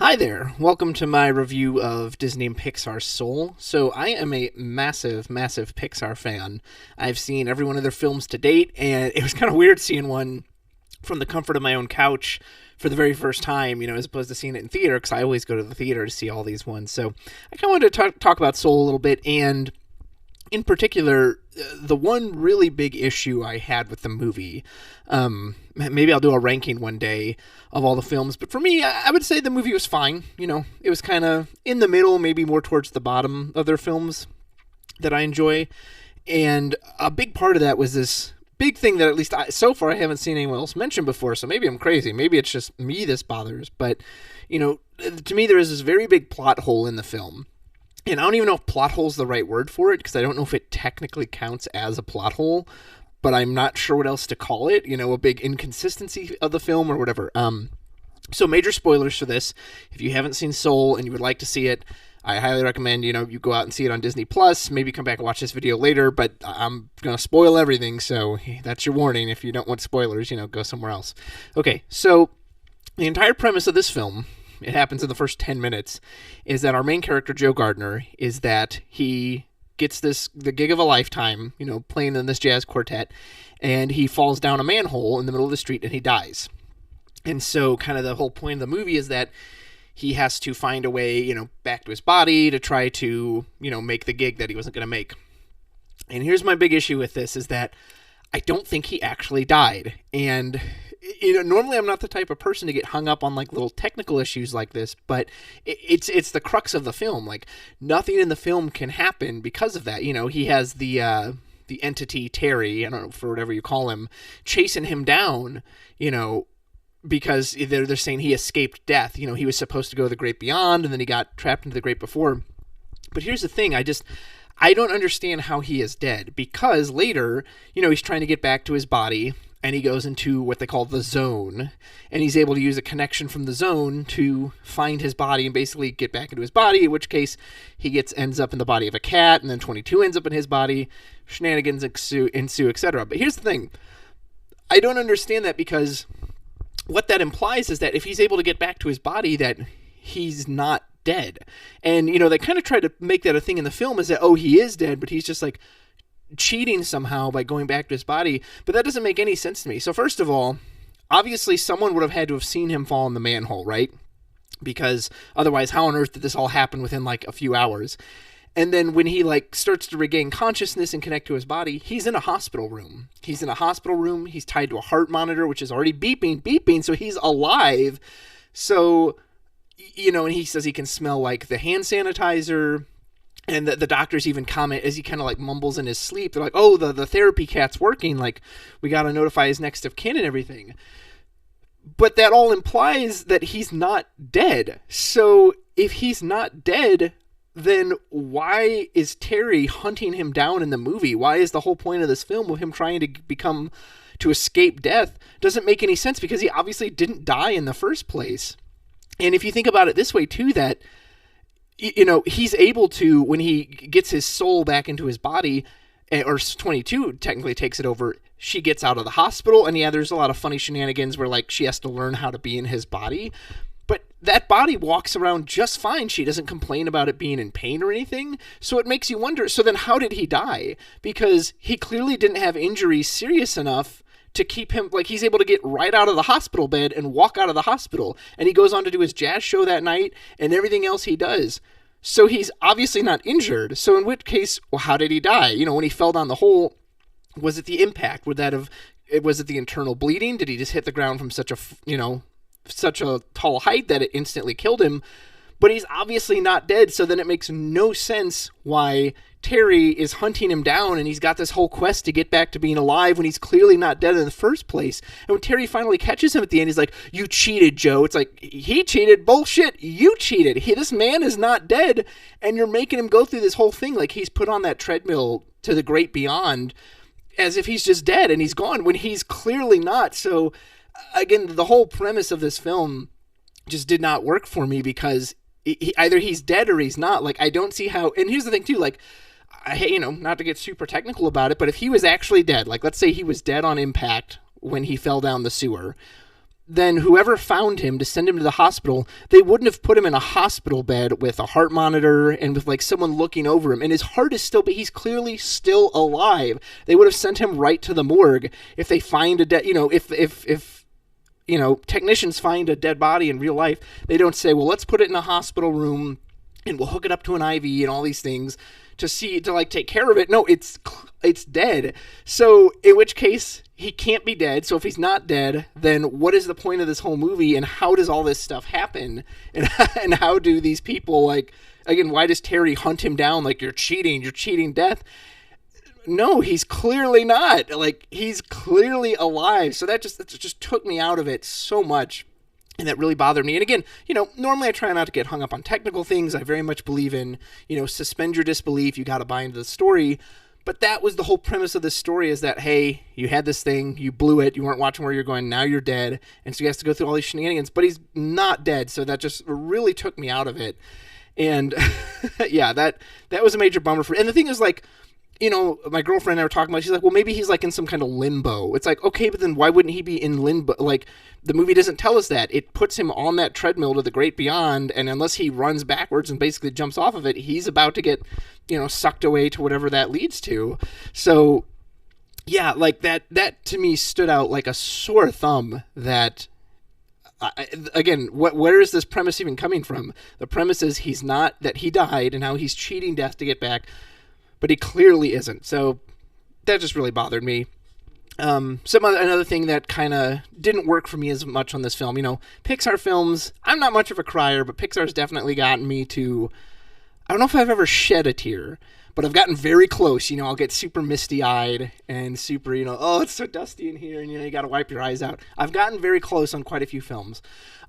Hi there. Welcome to my review of Disney and Pixar's Soul. So, I am a massive, massive Pixar fan. I've seen every one of their films to date, and it was kind of weird seeing one from the comfort of my own couch for the very first time, as opposed to seeing it in theater, because I always go to the theater to see all these ones. So, I kind of wanted to talk about Soul a little bit, and in particular, the one really big issue I had with the movie. Maybe I'll do a ranking one day of all the films, but for me, I would say the movie was fine. It was kind of in the middle, maybe more towards the bottom of their films that I enjoy. And a big part of that was this big thing that at least so far I haven't seen anyone else mention before, so maybe I'm crazy. Maybe it's just me this bothers. But, to me, there is this very big plot hole in the film. And I don't even know if plot hole is the right word for it, because I don't know if it technically counts as a plot hole, but I'm not sure what else to call it, a big inconsistency of the film or whatever. So major spoilers for this. If you haven't seen Soul and you would like to see it, I highly recommend, you go out and see it on Disney Plus, maybe come back and watch this video later, but I'm going to spoil everything, so that's your warning. If you don't want spoilers, go somewhere else. Okay, so the entire premise of this film, it happens in the first 10 minutes, is that our main character, Joe Gardner, is that he gets the gig of a lifetime, playing in this jazz quartet, and he falls down a manhole in the middle of the street and he dies. And so kind of the whole point of the movie is that he has to find a way, back to his body to try to, make the gig that he wasn't going to make. And here's my big issue with this is that I don't think he actually died. And normally I'm not the type of person to get hung up on like little technical issues like this, but it's the crux of the film. Like nothing in the film can happen because of that. He has the entity Terry, I don't know, for whatever you call him, chasing him down, because they're saying he escaped death. He was supposed to go to the great beyond, and then he got trapped into the great before. But here's the thing, I don't understand how he is dead, because later, he's trying to get back to his body, and he goes into what they call the zone, and he's able to use a connection from the zone to find his body and basically get back into his body, in which case he ends up in the body of a cat, and then 22 ends up in his body, shenanigans ensue, etc. But here's the thing, I don't understand that, because what that implies is that if he's able to get back to his body, that he's not dead. And, they kind of try to make that a thing in the film, is that, oh, he is dead, but he's just like cheating somehow by going back to his body. But that doesn't make any sense to me. So first of all, obviously someone would have had to have seen him fall in the manhole, right? Because otherwise, how on earth did this all happen within like a few hours? And then when he starts to regain consciousness and connect to his body, he's in a hospital room. He's tied to a heart monitor, which is already beeping, so he's alive. So, and he says he can smell like the hand sanitizer. And the doctors even comment as he kind of like mumbles in his sleep. They're like, oh, the therapy cat's working. Like, we got to notify his next of kin and everything. But that all implies that he's not dead. So if he's not dead, then why is Terry hunting him down in the movie? Why is the whole point of this film of him trying to escape death? Doesn't make any sense, because he obviously didn't die in the first place. And if you think about it this way too, that he's able to, when he gets his soul back into his body, or 22 technically takes it over, she gets out of the hospital, and yeah, there's a lot of funny shenanigans where like she has to learn how to be in his body, but that body walks around just fine. She doesn't complain about it being in pain or anything, so it makes you wonder, so then how did he die? Because he clearly didn't have injuries serious enough to keep him, like, he's able to get right out of the hospital bed and walk out of the hospital. And he goes on to do his jazz show that night and everything else he does. So he's obviously not injured. So in which case, well, how did he die? When he fell down the hole, was it the impact? Was it the internal bleeding? Did he just hit the ground from such a tall height that it instantly killed him? But he's obviously not dead. So then it makes no sense why Terry is hunting him down, and he's got this whole quest to get back to being alive when he's clearly not dead in the first place. And when Terry finally catches him at the end, he's like, you cheated, Joe. It's like, he cheated? Bullshit. You cheated. This man is not dead, and you're making him go through this whole thing like he's put on that treadmill to the great beyond as if he's just dead and he's gone, when he's clearly not. So again, the whole premise of this film just did not work for me, because either he's dead or he's not. Like, I don't see how. And here's the thing too, like, not to get super technical about it, but if he was actually dead, like let's say he was dead on impact when he fell down the sewer, then whoever found him to send him to the hospital, they wouldn't have put him in a hospital bed with a heart monitor and with like someone looking over him. And his heart is still, but he's clearly still alive. They would have sent him right to the morgue if they find a dead, if technicians find a dead body in real life, they don't say, well, let's put it in a hospital room and we'll hook it up to an IV and all these things to take care of it. No, it's dead. So in which case he can't be dead. So if he's not dead, then what is the point of this whole movie, and how does all this stuff happen? And how do these people, like, again, why does Terry hunt him down like you're cheating death? No, he's clearly not. Like, he's clearly alive. So that just took me out of it so much. And that really bothered me. And again, normally I try not to get hung up on technical things. I very much believe in, suspend your disbelief. You got to buy into the story. But that was the whole premise of this story, is that, hey, you had this thing, you blew it, you weren't watching where you're going, now you're dead. And so he has to go through all these shenanigans. But he's not dead. So that just really took me out of it. And yeah, that was a major bummer for. And the thing is, like, my girlfriend and I were talking about, she's like, well, maybe he's like in some kind of limbo. It's like, okay, but then why wouldn't he be in limbo? Like, the movie doesn't tell us that. It puts him on that treadmill to the great beyond, and unless he runs backwards and basically jumps off of it, he's about to get, sucked away to whatever that leads to. So, yeah, like that to me stood out like a sore thumb. That, again, where is this premise even coming from? The premise is that he died, and now he's cheating death to get back, but he clearly isn't. So that just really bothered me. Another thing that kind of didn't work for me as much on this film, Pixar films, I'm not much of a crier, but Pixar's definitely gotten me to, I don't know if I've ever shed a tear, but I've gotten very close. I'll get super misty-eyed and super, oh, it's so dusty in here, and, you got to wipe your eyes out. I've gotten very close on quite a few films,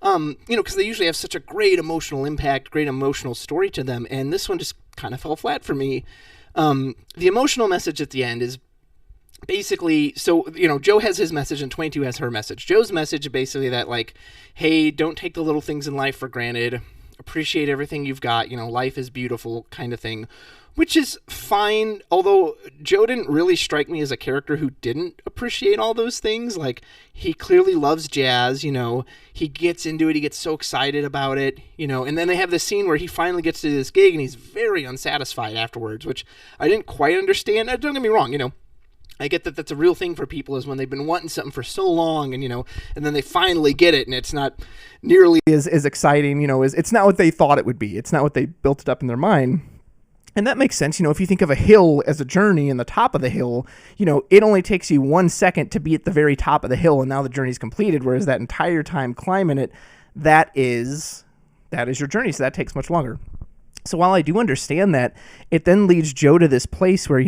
because they usually have such a great emotional impact, great emotional story to them, and this one just kind of fell flat for me. The emotional message at the end is basically, so, Joe has his message and 22 has her message. Joe's message is basically that, like, hey, don't take the little things in life for granted. Appreciate everything you've got. Life is beautiful kind of thing, which is fine. Although Joe didn't really strike me as a character who didn't appreciate all those things. Like, he clearly loves jazz, he gets into it. He gets so excited about it, and then they have this scene where he finally gets to this gig and he's very unsatisfied afterwards, which I didn't quite understand. Don't get me wrong, I get that that's a real thing for people, is when they've been wanting something for so long and, and then they finally get it and it's not nearly as exciting, it's not what they thought it would be. It's not what they built it up in their mind. And that makes sense. If you think of a hill as a journey and the top of the hill, it only takes you 1 second to be at the very top of the hill and now the journey's completed. Whereas that entire time climbing it, that is your journey. So that takes much longer. So while I do understand that, it then leads Joe to this place where,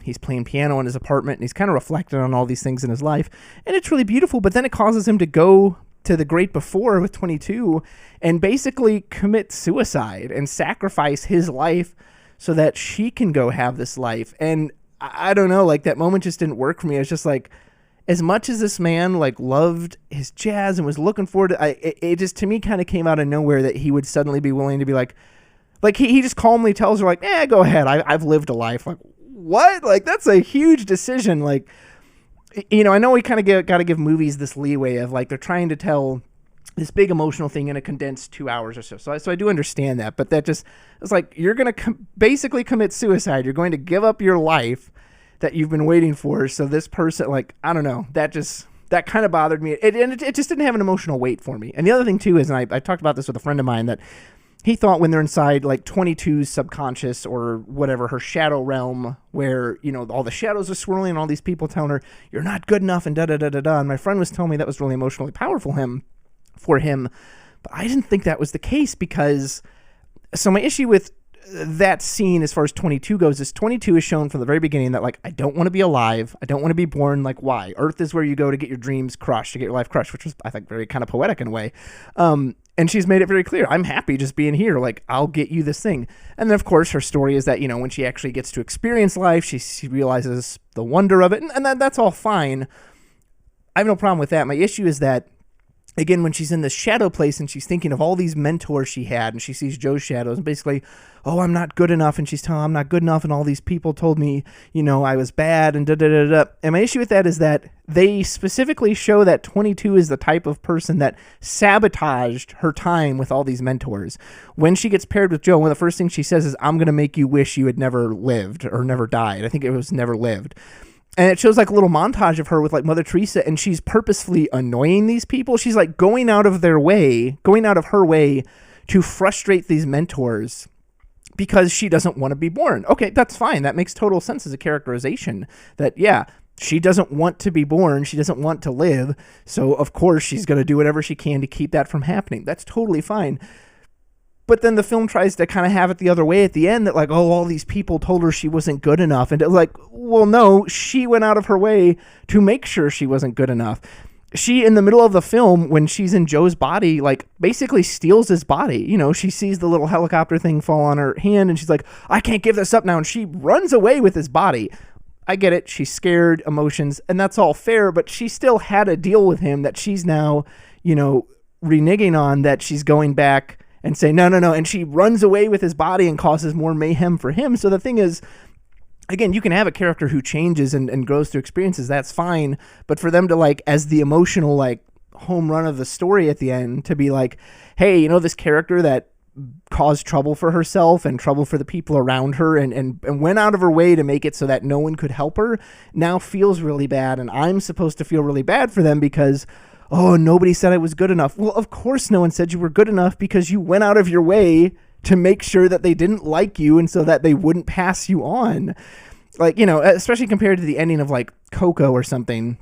he's playing piano in his apartment and he's kind of reflecting on all these things in his life. And it's really beautiful, but then it causes him to go to the great before with 22 and basically commit suicide and sacrifice his life so that she can go have this life. And I don't know, like, that moment just didn't work for me. It was just like, as much as this man, like, loved his jazz and was looking forward to it just, to me, kind of came out of nowhere that he would suddenly be willing to be like he just calmly tells her, like, go ahead. I've lived a life. Like, what? Like, that's a huge decision. Like, I know we kind of got to give movies this leeway of, like, they're trying to tell this big emotional thing in a condensed 2 hours or so. So I do understand that, but that just, it's like, you're going to basically commit suicide. You're going to give up your life that you've been waiting for. So this person, like, I don't know, that kind of bothered me. It just didn't have an emotional weight for me. And the other thing too is, and I talked about this with a friend of mine, that he thought when they're inside, like, 22's subconscious or whatever, her shadow realm, where, all the shadows are swirling and all these people telling her, you're not good enough and da-da-da-da-da. And my friend was telling me that was really emotionally powerful for him. But I didn't think that was the case, because, so my issue with that scene as far as 22 goes is 22 is shown from the very beginning that, like, I don't want to be alive. I don't want to be born. Like, why? Earth is where you go to get your dreams crushed, to get your life crushed, which was, I think, very kind of poetic in a way. And she's made it very clear, I'm happy just being here. Like, I'll get you this thing. And then, of course, her story is that, when she actually gets to experience life, she realizes the wonder of it. And that's all fine. I have no problem with that. My issue is that again, when she's in this shadow place and she's thinking of all these mentors she had, and she sees Joe's shadows, and basically, oh, I'm not good enough, and she's telling I'm not good enough, and all these people told me, I was bad, and da-da-da-da. And my issue with that is that they specifically show that 22 is the type of person that sabotaged her time with all these mentors. When she gets paired with Joe, one of the first things she says is, I'm going to make you wish you had never lived or never died. I think it was never lived. And it shows like a little montage of her with like Mother Teresa, and she's purposefully annoying these people. She's like going out of her way to frustrate these mentors because she doesn't want to be born. Okay, that's fine. That makes total sense as a characterization that, yeah, she doesn't want to be born. She doesn't want to live. So of course she's going to do whatever she can to keep that from happening. That's totally fine. But then the film tries to kind of have it the other way at the end that like, oh, all these people told her she wasn't good enough. And like, well, no, she went out of her way to make sure she wasn't good enough. She, in the middle of the film, when she's in Joe's body, like basically steals his body. She sees the little helicopter thing fall on her hand and she's like, I can't give this up now. And she runs away with his body. I get it. She's scared, emotions, and that's all fair. But she still had a deal with him that she's now, reneging on, that she's going back and say, no. And she runs away with his body and causes more mayhem for him. So the thing is, again, you can have a character who changes and grows through experiences. That's fine. But for them to like, as the emotional, like home run of the story at the end, to be like, hey, this character that caused trouble for herself and trouble for the people around her and went out of her way to make it so that no one could help her, now feels really bad. And I'm supposed to feel really bad for them because, oh, nobody said I was good enough. Well, of course no one said you were good enough because you went out of your way to make sure that they didn't like you and so that they wouldn't pass you on. Like, especially compared to the ending of like Coco or something,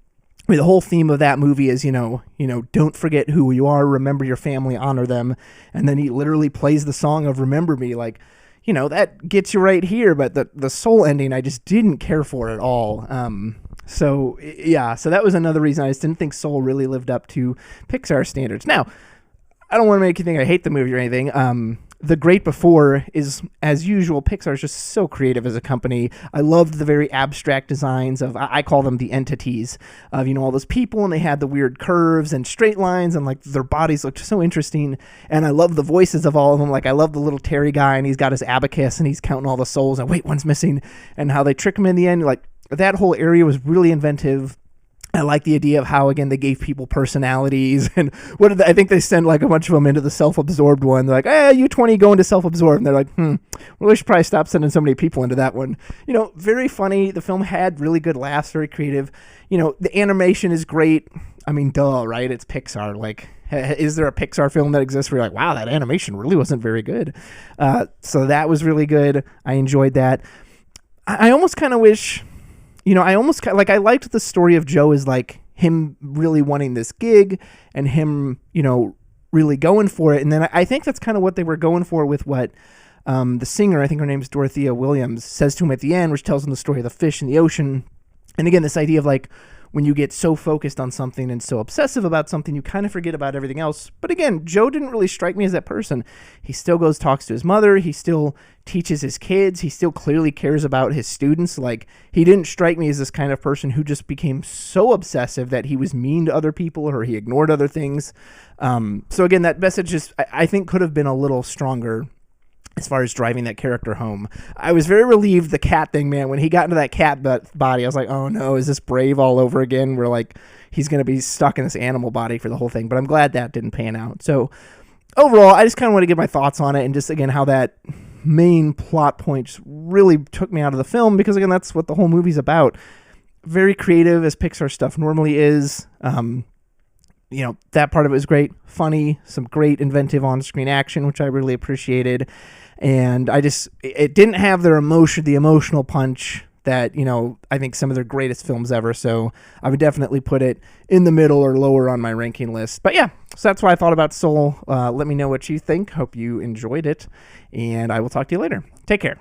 where the whole theme of that movie is, don't forget who you are, remember your family, honor them. And then he literally plays the song of Remember Me. Like, that gets you right here. But the Soul ending, I just didn't care for at all. So that was another reason I just didn't think Soul really lived up to Pixar standards. Now, I don't want to make you think I hate the movie or anything. The Great Before is, as usual, Pixar is just so creative as a company. I loved the very abstract designs of, I call them the entities, of, all those people, and they had the weird curves and straight lines, and like their bodies looked so interesting. And I love the voices of all of them. Like I love the little Terry guy, and he's got his abacus, and he's counting all the souls, and wait, one's missing, and how they trick him in the end. Like that whole area was really inventive. I like the idea of how, again, they gave people personalities, and I think they send like a bunch of them into the self-absorbed one. They're like, hey, you 20 go into self-absorbed. And they're like, we should probably stop sending so many people into that one. Very funny. The film had really good laughs, very creative. The animation is great. I mean, duh, right? It's Pixar. Like, is there a Pixar film that exists where you're like, wow, that animation really wasn't very good? So that was really good. I enjoyed that. I almost kind of wish... I almost I liked the story of Joe as like him really wanting this gig and him, really going for it. And then I think that's kind of what they were going for with what the singer, I think her name is Dorothea Williams, says to him at the end, which tells him the story of the fish in the ocean. And again, this idea of like when you get so focused on something and so obsessive about something, you kind of forget about everything else. But again, Joe didn't really strike me as that person. He still goes, talks to his mother. He still teaches his kids. He still clearly cares about his students. Like, he didn't strike me as this kind of person who just became so obsessive that he was mean to other people or he ignored other things. So again, that message is, I think, could have been a little stronger as far as driving that character home. I was very relieved the cat thing, man, when he got into that cat body, I was like, oh no, is this Brave all over again? Where like he's going to be stuck in this animal body for the whole thing. But I'm glad that didn't pan out. So overall, I just kind of want to give my thoughts on it and just, again, how that main plot point just really took me out of the film, because again, that's what the whole movie's about. Very creative, as Pixar stuff normally is. That part of it was great, funny, some great inventive on-screen action, which I really appreciated. And it didn't have the emotional punch that, I think some of their greatest films ever. So I would definitely put it in the middle or lower on my ranking list. But yeah, so that's what I thought about Soul. Let me know what you think. Hope you enjoyed it. And I will talk to you later. Take care.